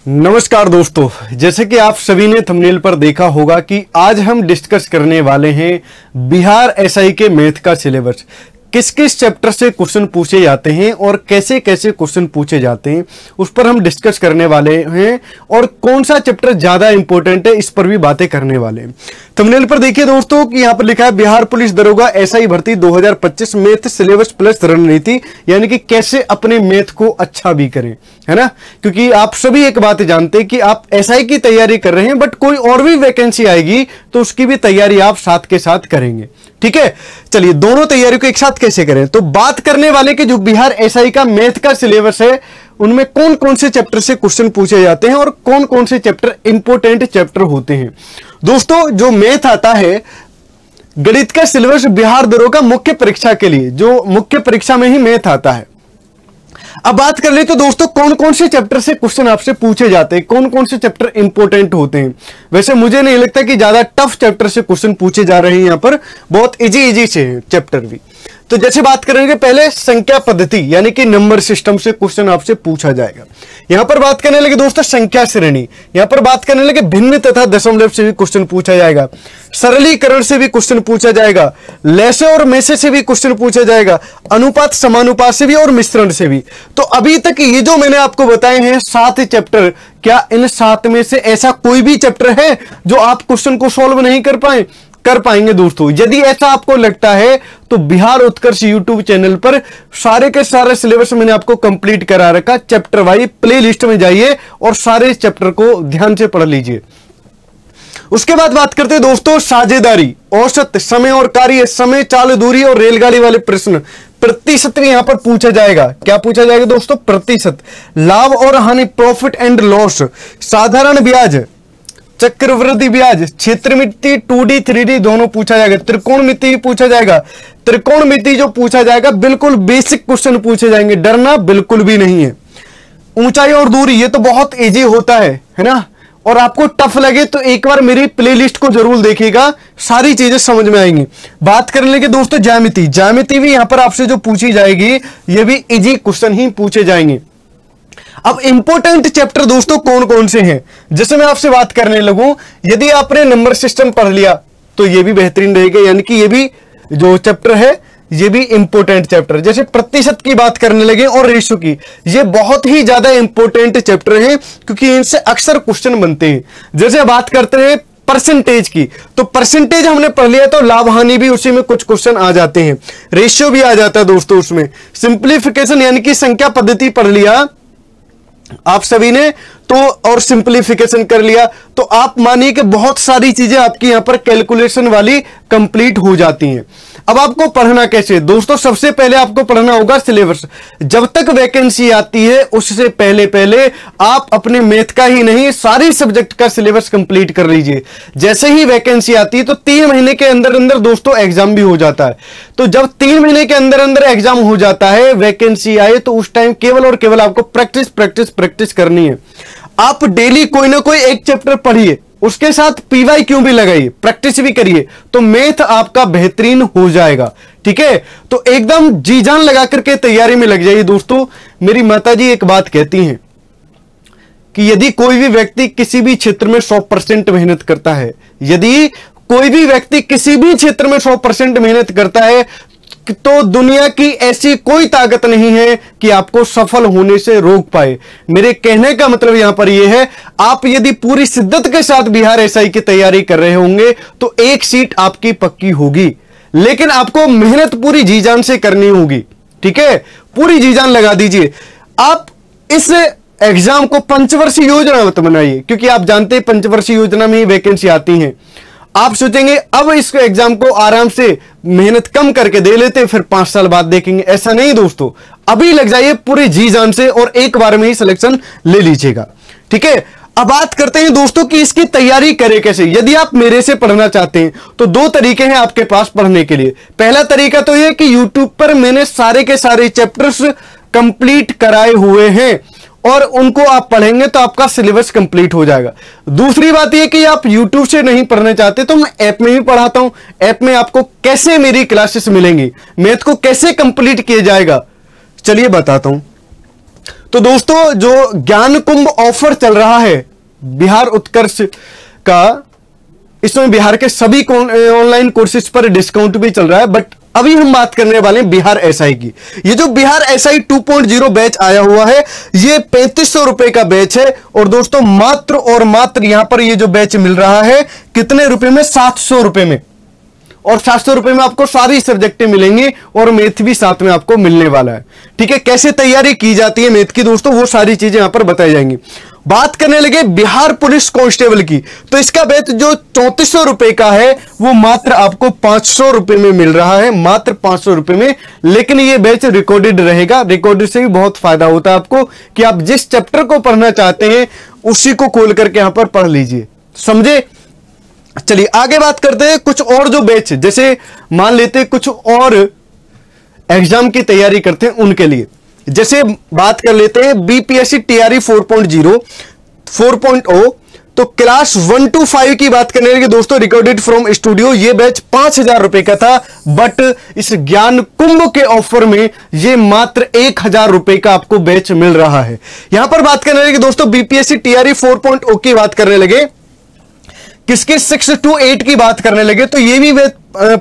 नमस्कार दोस्तों, जैसे कि आप सभी ने थंबनेल पर देखा होगा कि आज हम डिस्कस करने वाले हैं बिहार एसआई के मैथ का सिलेबस। किस किस चैप्टर से क्वेश्चन पूछे जाते हैं और कैसे कैसे क्वेश्चन पूछे जाते हैं उस पर हम डिस्कस करने वाले हैं, और कौन सा चैप्टर ज्यादा इंपॉर्टेंट है इस पर भी बातें करने वाले हैं। थंबनेल पर देखिए दोस्तों कि यहाँ पर लिखा है बिहार पुलिस दरोगा एसआई भर्ती 2025 मैथ सिलेबस प्लस रणनीति, यानी कि कैसे अपने मैथ को अच्छा भी करें, है ना। क्योंकि आप सभी एक बात जानते हैं कि आप एसआई की तैयारी कर रहे हैं, बट कोई और भी वैकेंसी आएगी तो उसकी भी तैयारी आप साथ के साथ करेंगे। ठीक है, चलिए दोनों तैयारी को एक साथ कैसे करें, तो बात करने वाले कि जो बिहार एसआई का मैथ का सिलेबस है उनमें कौन कौन से चैप्टर से क्वेश्चन पूछे जाते हैं और कौन कौन से चैप्टर इंपॉर्टेंट चैप्टर होते हैं। दोस्तों, जो मैथ आता है गणित का सिलेबस बिहार दरोगा मुख्य परीक्षा के लिए, जो मुख्य परीक्षा में ही मैथ आता है। अब बात कर ले तो दोस्तों कौन कौन से चैप्टर से क्वेश्चन आपसे पूछे जाते हैं, कौन कौन से चैप्टर इंपॉर्टेंट होते हैं। वैसे मुझे नहीं लगता कि ज्यादा टफ चैप्टर से क्वेश्चन पूछे जा रहे हैं, यहां पर बहुत इजी से हैं चैप्टर भी। तो जैसे बात करेंगे पहले संख्या पद्धति यानी कि नंबर सिस्टम से क्वेश्चन आपसे पूछा जाएगा। यहां पर बात करने लगे दोस्तों संख्या श्रेणी, यहां पर बात करने लगे भिन्न तथा दशमलव से भी क्वेश्चन पूछा जाएगा, सरलीकरण से भी क्वेश्चन पूछा जाएगा, लैसे और मैसे से भी क्वेश्चन पूछा जाएगा, अनुपात समानुपात से भी और मिश्रण से भी। तो अभी तक ये जो मैंने आपको बताए हैं 7 चैप्टर, क्या इन 7 में से ऐसा कोई भी चैप्टर है जो आप क्वेश्चन को सॉल्व नहीं कर पाएंगे दोस्तों? यदि ऐसा आपको लगता है तो बिहार उत्कर्ष यूट्यूब चैनल पर सारे के सारे सिलेबस मैंने आपको कंप्लीट करा रखा। चैप्टर वाइज प्लेलिस्ट में जाइए और सारे चैप्टर को ध्यान से पढ़ लीजिए। उसके बाद बात करते हैं दोस्तों साझेदारी, औसत, समय और कार्य, समय, चाल, दूरी और रेलगाड़ी वाले प्रश्न। प्रतिशत भी यहां पर पूछा जाएगा। क्या पूछा जाएगा दोस्तों? प्रतिशत। लाभ और हानि, प्रॉफिट एंड लॉस, साधारण ब्याज, चक्रवृद्धि ब्याज, क्षेत्रमिति 2D 3D दोनों पूछा जाएगा। त्रिकोणमिति भी पूछा जाएगा। त्रिकोणमिति जो पूछा जाएगा बिल्कुल बेसिक क्वेश्चन पूछे जाएंगे, डरना बिल्कुल भी नहीं है। ऊंचाई और दूरी ये तो बहुत इजी होता है ना, और आपको टफ लगे तो एक बार मेरी प्लेलिस्ट को जरूर देखिएगा, सारी चीजें समझ में आएंगी। बात करने के दोस्तों ज्यामिति, ज्यामिति भी यहां पर आपसे जो पूछी जाएगी ये भी इजी क्वेश्चन ही पूछे जाएंगे। अब इंपॉर्टेंट चैप्टर दोस्तों कौन कौन से हैं, जैसे मैं आपसे बात करने लगूं, यदि आपने नंबर सिस्टम पढ़ लिया तो ये भी बेहतरीन रहेगा, यानी कि ये भी जो चैप्टर है ये भी इंपॉर्टेंट चैप्टर। जैसे प्रतिशत की बात करने लगे और रेशो की, ये बहुत ही ज्यादा इंपॉर्टेंट चैप्टर हैं क्योंकि इनसे अक्सर क्वेश्चन बनते हैं। जैसे बात करते हैं परसेंटेज की, तो परसेंटेज हमने पढ़ लिया तो लाभ हानि भी उसी में कुछ क्वेश्चन आ जाते हैं, रेशियो भी आ जाता है दोस्तों उसमें। सिंप्लीफिकेशन यानी कि संख्या पद्धति पढ़ लिया आप सभी ने तो, और सिंप्लीफिकेशन कर लिया तो आप मानिए कि बहुत सारी चीजें आपकी यहां पर कैलकुलेशन वाली कंप्लीट हो जाती हैं। अब आपको पढ़ना कैसे दोस्तों? सबसे पहले आपको पढ़ना होगा सिलेबस। जब तक वैकेंसी आती है उससे पहले पहले आप अपने मैथ का ही नहीं सारी सब्जेक्ट का सिलेबस कंप्लीट कर लीजिए। जैसे ही वैकेंसी आती है तो 3 महीने के अंदर अंदर दोस्तों एग्जाम भी हो जाता है। तो जब 3 महीने के अंदर अंदर एग्जाम हो जाता है, वैकेंसी आए, तो उस टाइम केवल और केवल आपको प्रैक्टिस प्रैक्टिस प्रैक्टिस करनी है। आप डेली कोई ना कोई एक चैप्टर पढ़िए, उसके साथ PYQ भी लगाइए, प्रैक्टिस भी करिए, तो मैथ आपका बेहतरीन हो जाएगा। ठीक है, तो एकदम जी जान लगा करके तैयारी में लग जाइए दोस्तों। मेरी माताजी एक बात कहती हैं कि यदि कोई भी व्यक्ति किसी भी क्षेत्र में 100% मेहनत करता है, यदि कोई भी व्यक्ति किसी भी क्षेत्र में 100% मेहनत करता है, तो दुनिया की ऐसी कोई ताकत नहीं है कि आपको सफल होने से रोक पाए। मेरे कहने का मतलब यहां पर यह है, आप यदि पूरी शिद्दत के साथ बिहार एसआई की तैयारी कर रहे होंगे तो एक सीट आपकी पक्की होगी, लेकिन आपको मेहनत पूरी जी जान से करनी होगी। ठीक है, पूरी जी जान लगा दीजिए। आप इस एग्जाम को पंचवर्षीय योजना मत बनाइए, क्योंकि आप जानते हैं पंचवर्षीय योजना में ही वैकेंसी आती है। आप सोचेंगे अब इस एग्जाम को आराम से मेहनत कम करके दे लेते फिर 5 साल बाद देखेंगे, ऐसा नहीं दोस्तों। अभी लग जाइए पूरी जी जान से और एक बार में ही सिलेक्शन ले लीजिएगा। ठीक है, अब बात करते हैं दोस्तों कि इसकी तैयारी करें कैसे। यदि आप मेरे से पढ़ना चाहते हैं तो 2 तरीके हैं आपके पास पढ़ने के लिए। पहला तरीका तो यह कि यूट्यूब पर मैंने सारे के सारे चैप्टर्स कंप्लीट कराए हुए हैं और उनको आप पढ़ेंगे तो आपका सिलेबस कंप्लीट हो जाएगा। दूसरी बात यह कि आप YouTube से नहीं पढ़ना चाहते तो मैं ऐप में भी पढ़ाता हूं। ऐप में आपको कैसे मेरी क्लासेस मिलेंगी, मैथ को कैसे कंप्लीट किया जाएगा, चलिए बताता हूं। तो दोस्तों जो ज्ञान कुंभ ऑफर चल रहा है बिहार उत्कर्ष का, इसमें बिहार के सभी ऑनलाइन कोर्सेज पर डिस्काउंट भी चल रहा है। बट अभी हम बात करने वाले हैं बिहार एसआई की। ये जो बिहार एसआई 2.0 बैच आया हुआ है, ये 3500 रुपए का बैच है। और दोस्तों मात्र और मात्र यहां पर ये जो बैच मिल रहा है कितने रुपए में? 700 रुपए में। और 700 रुपए में आपको सारी सब्जेक्टें मिलेंगी और मैथ भी साथ में आपको मिलने वाला है। ठीक है, कैसे तैयारी की जाती है मैथ की दोस्तों, वो सारी चीजें यहां पर बताई जाएंगी। बात करने लगे बिहार पुलिस कांस्टेबल की, तो इसका बैच जो 3400 रुपए का है वो मात्र आपको 500 रुपए में मिल रहा है, मात्र 500 रुपए में। लेकिन ये बैच रिकॉर्डेड रहेगा। रिकॉर्डेड से भी बहुत फायदा होता है आपको कि आप जिस चैप्टर को पढ़ना चाहते हैं उसी को खोल करके यहां पर पढ़ लीजिए, समझे। चलिए आगे बात करते हैं कुछ और जो बैच, जैसे मान लेते हैं कुछ और एग्जाम की तैयारी करते हैं उनके लिए। जैसे बात कर लेते हैं बीपीएससी टीआरई 4.0 तो क्लास 1 to 5 की बात करने लगे दोस्तों, रिकॉर्डेड फ्रॉम स्टूडियो। ये बैच 5000 रुपए का था, बट इस ज्ञान कुंभ के ऑफर में ये मात्र 1000 रुपए का आपको बैच मिल रहा है। यहां पर बात करने लगे दोस्तों बीपीएससी टीआरई 4.0 की बात करने लगे, किसके 6 to 8 की बात करने लगे, तो ये भी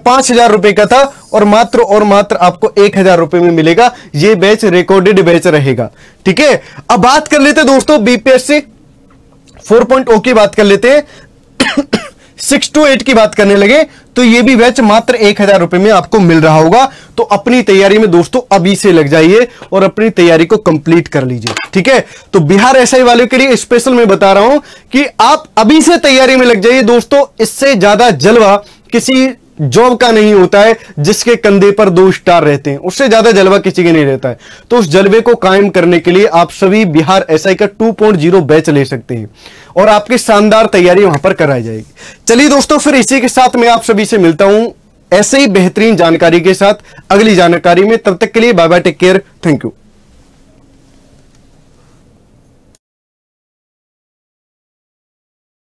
5000 रुपए का था और मात्र आपको 1000 रुपए में मिलेगा। ये बैच रिकॉर्डेड बैच रहेगा। ठीक है, अब बात कर लेते हैं दोस्तों बीपीएससी 4.0 की बात कर लेते हैं 6 to 8 की बात करने लगे, तो ये भी बैच मात्र 1000 रुपए में आपको मिल रहा होगा। तो अपनी तैयारी में दोस्तों अभी से लग जाइए और अपनी तैयारी को कंप्लीट कर लीजिए। ठीक है, तो बिहार एसआई वालों के लिए स्पेशल मैं बता रहा हूं कि आप अभी से तैयारी में लग जाइए दोस्तों। इससे ज्यादा जलवा किसी जॉब का नहीं होता है जिसके कंधे पर 2 स्टार रहते हैं, उससे ज्यादा जलवा किसी के नहीं रहता है। तो उस जलवे को कायम करने के लिए आप सभी बिहार एसआई का 2.0 बैच ले सकते हैं और आपकी शानदार तैयारी वहां पर कराई जाएगी। चलिए दोस्तों, फिर इसी के साथ मैं आप सभी से मिलता हूं ऐसे ही बेहतरीन जानकारी के साथ अगली जानकारी में। तब तक के लिए bye bye, take care, thank you.